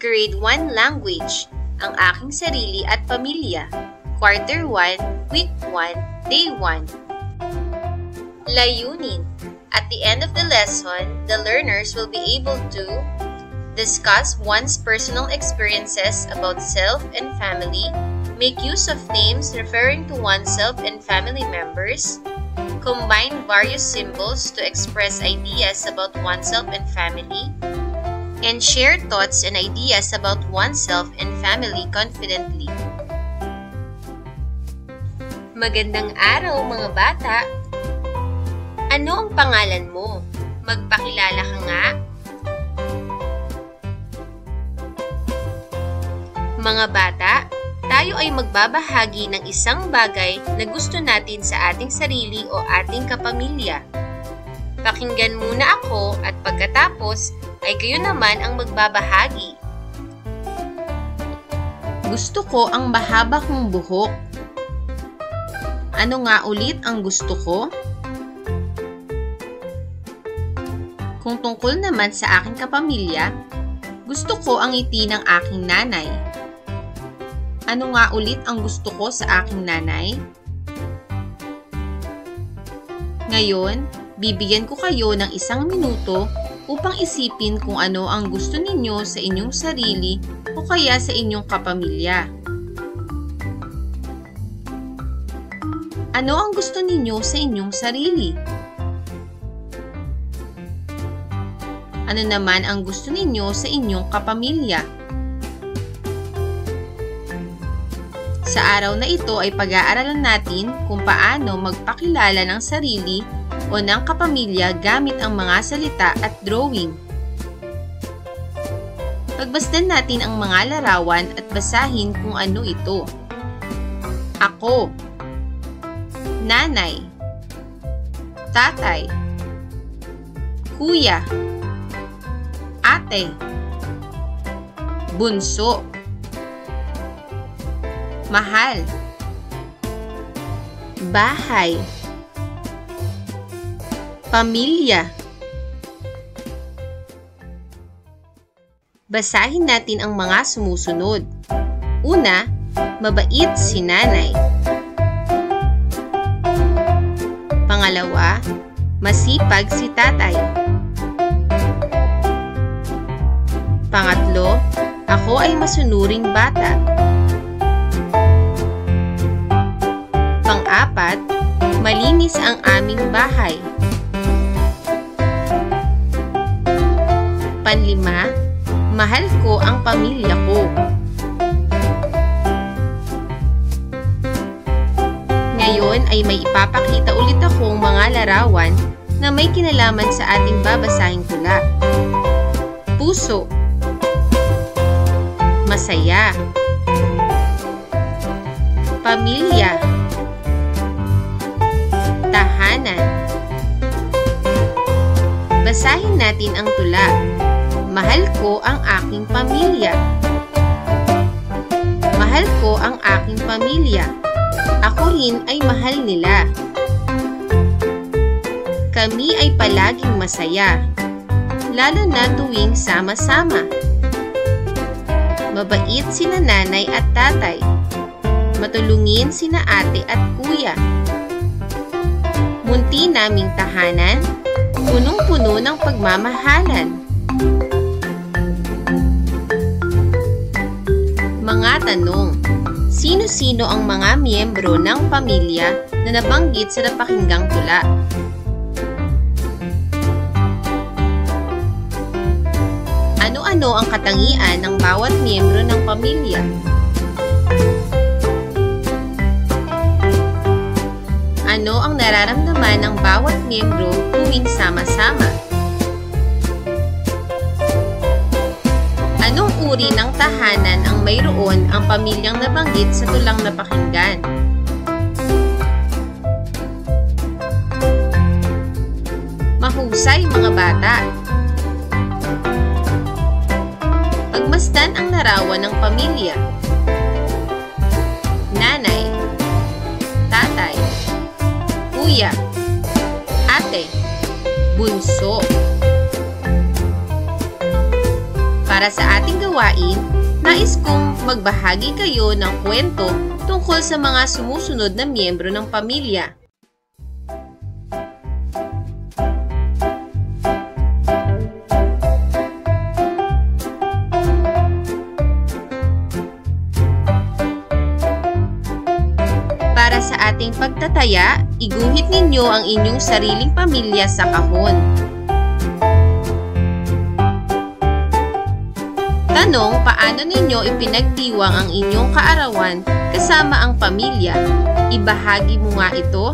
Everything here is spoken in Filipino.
Grade 1 Language, Ang Aking Sarili at Pamilya, Quarter 1, Week 1, Day 1. Layunin. At the end of the lesson, the learners will be able to discuss one's personal experiences about self and family, make use of names referring to oneself and family members, combine various symbols to express ideas about oneself and family, and share thoughts and ideas about oneself and family confidently. Magandang araw mga bata! Ano ang pangalan mo? Magpakilala ka nga? Mga bata, tayo ay magbabahagi ng isang bagay na gusto natin sa ating sarili o ating kapamilya. Pakinggan muna ako at pagkatapos ay kayo naman ang magbabahagi. Gusto ko ang mahaba kong buhok. Ano nga ulit ang gusto ko? Kung tungkol naman sa aking kapamilya, gusto ko ang ngiti ng aking nanay. Ano nga ulit ang gusto ko sa aking nanay? Ngayon, bibigyan ko kayo ng 1 minuto upang isipin kung ano ang gusto ninyo sa inyong sarili o kaya sa inyong kapamilya. Ano ang gusto ninyo sa inyong sarili? Ano naman ang gusto ninyo sa inyong kapamilya? Sa araw na ito ay pag-aaralan natin kung paano magpakilala ng sarili o ng kapamilya gamit ang mga salita at drawing. Pagbasdan natin ang mga larawan at basahin kung ano ito. Ako, nanay, tatay, kuya, ate, bunso, mahal, bahay, pamilya. Basahin natin ang mga sumusunod. Una, mabait si nanay. Pangalawa, masipag si tatay. Pangatlo, ako ay masunuring bata. Pang-apat, malinis ang aming bahay. Panlima, mahal ko ang pamilya ko. Ngayon ay may ipapakita ulit akong mga larawan na may kinalaman sa ating babasahing tula. Puso, masaya, pamilya, tahanan. Basahin natin ang tula. Mahal ko ang aking pamilya. Mahal ko ang aking pamilya. Ako rin ay mahal nila. Kami ay palaging masaya, lalo na tuwing sama-sama. Mabait sina nanay at tatay. Matulungin sina ate at kuya. Munti naming tahanan, punong-puno ng pagmamahalan. Mga tanong. Sino-sino ang mga miyembro ng pamilya na nabanggit sa napakinggang tula? Ano-ano ang katangian ng bawat miyembro ng pamilya? Ano ang nararamdaman ng bawat miyembro tuwing sama-sama? Anong uri ng tahanan ang mayroon ang pamilyang nabanggit sa tulang napakinggan? Mahusay mga bata! Pagmasdan ang larawan ng pamilya. Nanay, tatay, kuya, ate, bunso, Para sa ating gawain, nais kong magbahagi kayo ng kwento tungkol sa mga sumusunod na miyembro ng pamilya. Para sa ating pagtataya, iguhit ninyo ang inyong sariling pamilya sa kahon. Tanong, paano ninyo ipinagdiwang ang inyong kaarawan kasama ang pamilya? Ibahagi mo nga ito